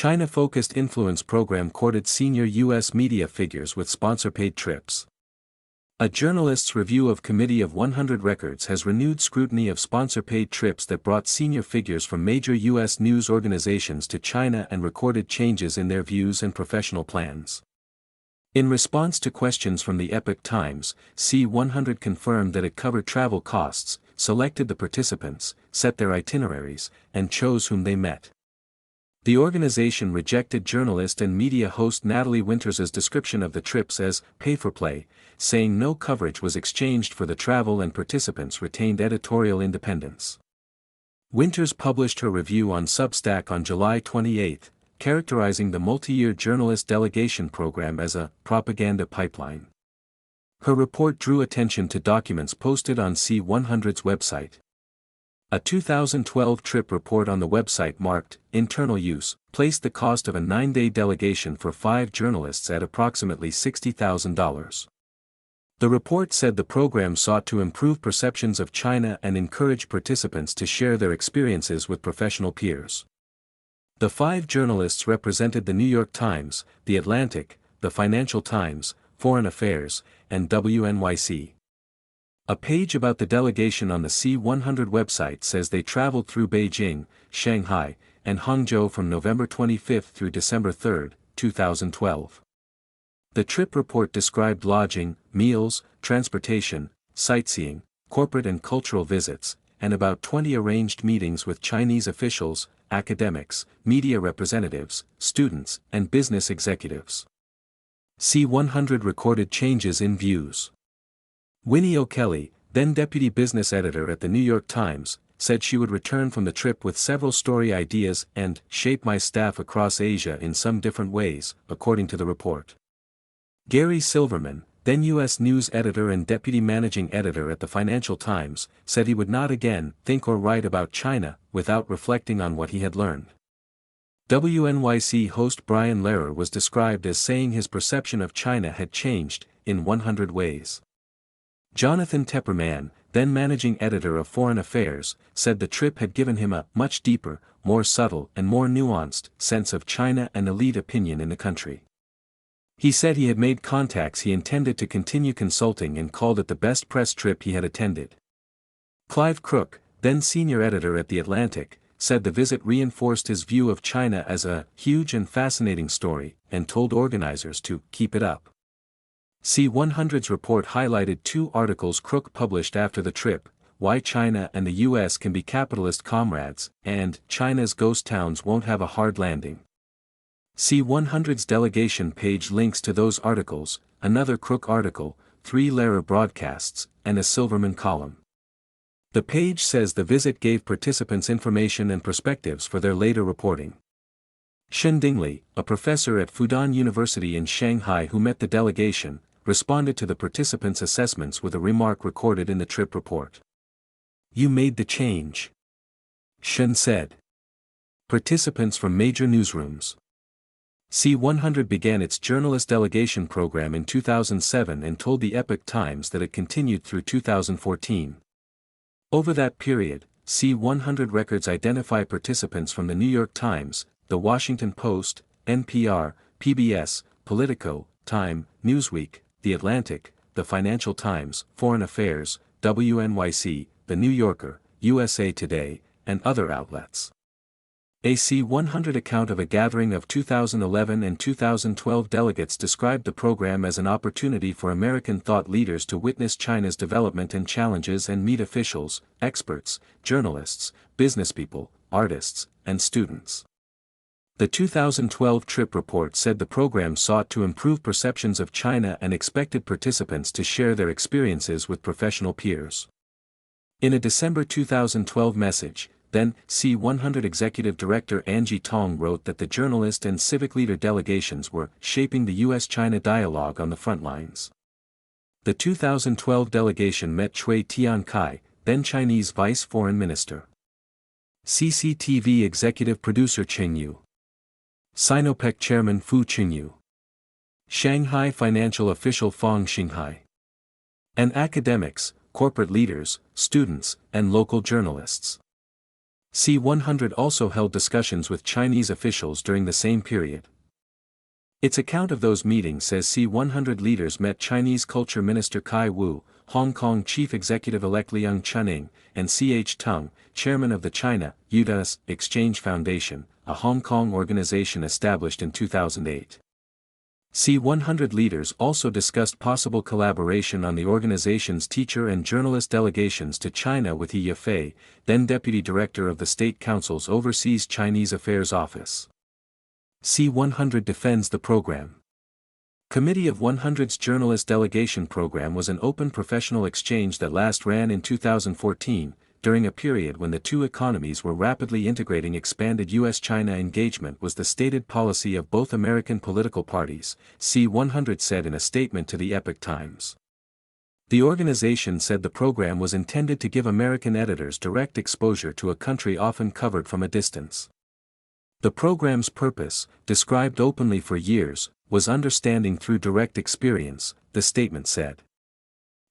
China-focused influence program courted senior U.S. media figures with sponsor-paid trips. A journalist's review of Committee of 100 records has renewed scrutiny of sponsor-paid trips that brought senior figures from major U.S. news organizations to China and recorded changes in their views and professional plans. In response to questions from the Epoch Times, C100 confirmed that it covered travel costs, selected the participants, set their itineraries, and chose whom they met. The organization rejected journalist and media host Natalie Winters' description of the trips as pay-for-play, saying no coverage was exchanged for the travel and participants retained editorial independence. Winters published her review on Substack on July 28, characterizing the multi-year journalist delegation program as a propaganda pipeline. Her report drew attention to documents posted on C100's website. A 2012 trip report on the website marked internal use placed the cost of a 9-day delegation for 5 journalists at approximately $60,000. The report said the program sought to improve perceptions of China and encourage participants to share their experiences with professional peers. The 5 journalists represented the New York Times, The Atlantic, the Financial Times, Foreign Affairs, and WNYC. A page about the delegation on the C100 website says they traveled through Beijing, Shanghai, and Hangzhou from November 25 through December 3, 2012. The trip report described lodging, meals, transportation, sightseeing, corporate and cultural visits, and about 20 arranged meetings with Chinese officials, academics, media representatives, students, and business executives. C100 recorded changes in views. Winnie O'Kelly, then deputy business editor at the New York Times, said she would return from the trip with several story ideas and shape my staff across Asia in some different ways, according to the report. Gary Silverman, then U.S. News editor and deputy managing editor at the Financial Times, said he would not again think or write about China without reflecting on what he had learned. WNYC host Brian Lehrer was described as saying his perception of China had changed in 100 ways. Jonathan Tepperman, then managing editor of Foreign Affairs, said the trip had given him a much deeper, more subtle and more nuanced sense of China and elite opinion in the country. He said he had made contacts he intended to continue consulting and called it the best press trip he had attended. Clive Crook, then senior editor at The Atlantic, said the visit reinforced his view of China as a huge and fascinating story, and told organizers to keep it up. C100's report highlighted 2 articles Crook published after the trip, Why China and the U.S. Can Be Capitalist Comrades, and China's Ghost Towns Won't Have a Hard Landing. C100's delegation page links to those articles, another Crook article, 3 Lehrer broadcasts, and a Silverman column. The page says the visit gave participants information and perspectives for their later reporting. Shen Dingley, a professor at Fudan University in Shanghai who met the delegation, responded to the participants' assessments with a remark recorded in the trip report. "You made the change," Shen said. Participants from major newsrooms. C100 began its journalist delegation program in 2007 and told the Epoch Times that it continued through 2014. Over that period, C100 records identify participants from the New York Times, The Washington Post, NPR, PBS, Politico, Time, Newsweek, The Atlantic, The Financial Times, Foreign Affairs, WNYC, The New Yorker, USA Today, and other outlets. A C100 account of a gathering of 2011 and 2012 delegates described the program as an opportunity for American thought leaders to witness China's development and challenges and meet officials, experts, journalists, businesspeople, artists, and students. The 2012 trip report said the program sought to improve perceptions of China and expected participants to share their experiences with professional peers. In a December 2012 message, then C100 Executive Director Angie Tong wrote that the journalist and civic leader delegations were shaping the U.S.-China dialogue on the front lines. The 2012 delegation met Cui Tiankai, then Chinese Vice Foreign Minister. CCTV Executive Producer Cheng Yu. Sinopec Chairman Fu Qingyu. Shanghai Financial Official Fang Xinghai. And academics, corporate leaders, students, and local journalists. C-100 also held discussions with Chinese officials during the same period. Its account of those meetings says C-100 leaders met Chinese Culture Minister Kai Wu, Hong Kong Chief Executive-elect Leung Chun-ing, and C.H. Tung, chairman of the China-US Exchange Foundation, a Hong Kong organization established in 2008. C-100 leaders also discussed possible collaboration on the organization's teacher and journalist delegations to China with He Yafei, then Deputy Director of the State Council's Overseas Chinese Affairs Office. C-100 defends the program. Committee of 100's journalist delegation program was an open professional exchange that last ran in 2014, during a period when the two economies were rapidly integrating. Expanded U.S.-China engagement was the stated policy of both American political parties, C-100 said in a statement to the Epoch Times. The organization said the program was intended to give American editors direct exposure to a country often covered from a distance. The program's purpose, described openly for years, was understanding through direct experience, the statement said.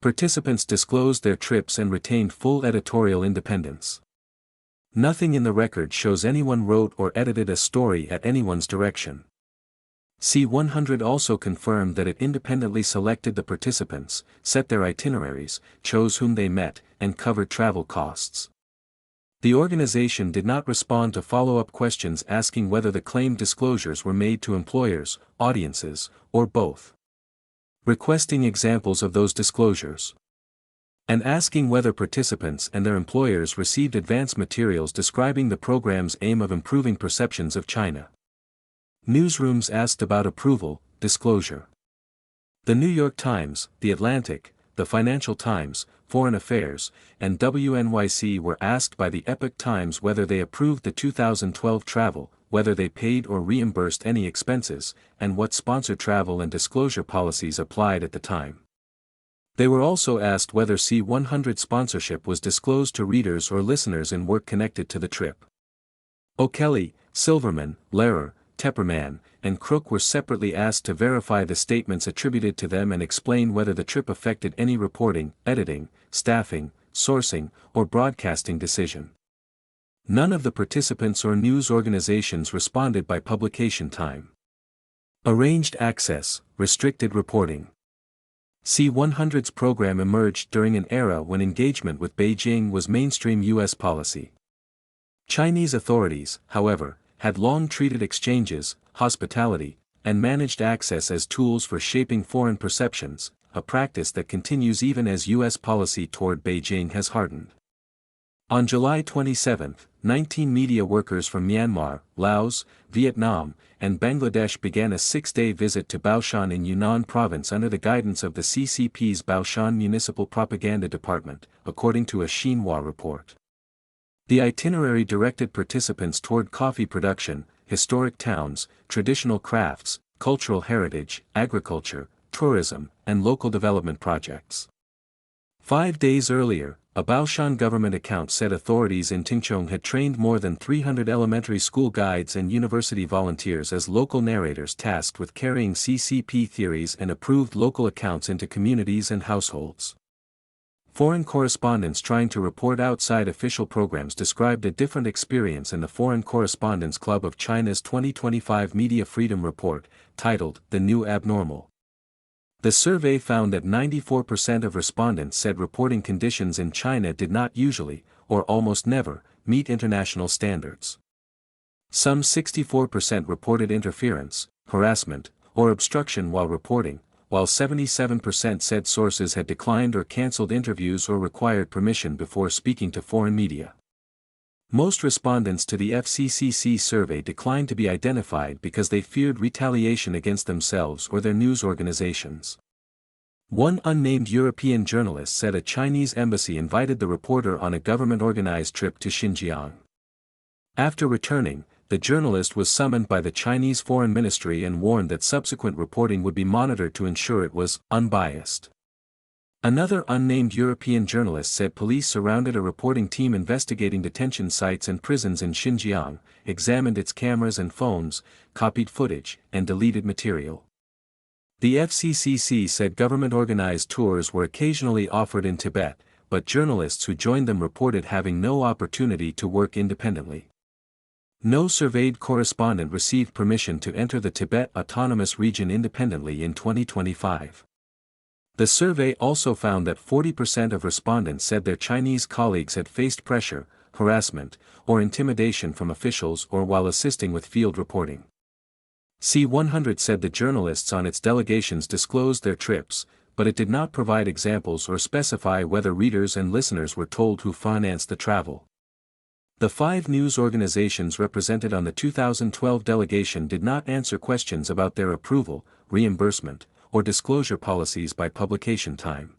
Participants disclosed their trips and retained full editorial independence. Nothing in the record shows anyone wrote or edited a story at anyone's direction. C-100 also confirmed that it independently selected the participants, set their itineraries, chose whom they met, and covered travel costs. The organization did not respond to follow-up questions asking whether the claimed disclosures were made to employers, audiences, or both. Requesting examples of those disclosures. And asking whether participants and their employers received advance materials describing the program's aim of improving perceptions of China. Newsrooms asked about approval, disclosure. The New York Times, The Atlantic, The Financial Times, Foreign Affairs, and WNYC were asked by the Epoch Times whether they approved the 2012 travel, whether they paid or reimbursed any expenses, and what sponsor travel and disclosure policies applied at the time. They were also asked whether C-100 sponsorship was disclosed to readers or listeners in work connected to the trip. O'Kelly, Silverman, Lehrer, Tepperman, and Crook were separately asked to verify the statements attributed to them and explain whether the trip affected any reporting, editing, staffing, sourcing, or broadcasting decision. None of the participants or news organizations responded by publication time. Arranged access, restricted reporting. C-100's program emerged during an era when engagement with Beijing was mainstream U.S. policy. Chinese authorities, however, had long treated exchanges, hospitality, and managed access as tools for shaping foreign perceptions, a practice that continues even as U.S. policy toward Beijing has hardened. On July 27, 19 media workers from Myanmar, Laos, Vietnam, and Bangladesh began a 6-day visit to Baoshan in Yunnan province under the guidance of the CCP's Baoshan Municipal Propaganda Department, according to a Xinhua report. The itinerary directed participants toward coffee production, historic towns, traditional crafts, cultural heritage, agriculture, tourism, and local development projects. 5 days earlier, a Baoshan government account said authorities in Tingchong had trained more than 300 elementary school guides and university volunteers as local narrators tasked with carrying CCP theories and approved local accounts into communities and households. Foreign correspondents trying to report outside official programs described a different experience in the Foreign Correspondents Club of China's 2025 Media Freedom Report, titled The New Abnormal. The survey found that 94% of respondents said reporting conditions in China did not usually, or almost never, meet international standards. Some 64% reported interference, harassment, or obstruction while reporting, while 77% said sources had declined or cancelled interviews or required permission before speaking to foreign media. Most respondents to the FCCC survey declined to be identified because they feared retaliation against themselves or their news organizations. One unnamed European journalist said a Chinese embassy invited the reporter on a government-organized trip to Xinjiang. After returning, the journalist was summoned by the Chinese Foreign Ministry and warned that subsequent reporting would be monitored to ensure it was unbiased. Another unnamed European journalist said police surrounded a reporting team investigating detention sites and prisons in Xinjiang, examined its cameras and phones, copied footage, and deleted material. The FCCC said government-organized tours were occasionally offered in Tibet, but journalists who joined them reported having no opportunity to work independently. No surveyed correspondent received permission to enter the Tibet Autonomous Region independently in 2025. The survey also found that 40% of respondents said their Chinese colleagues had faced pressure, harassment, or intimidation from officials or while assisting with field reporting. C100 said the journalists on its delegations disclosed their trips, but it did not provide examples or specify whether readers and listeners were told who financed the travel. The 5 news organizations represented on the 2012 delegation did not answer questions about their approval, reimbursement, or disclosure policies by publication time.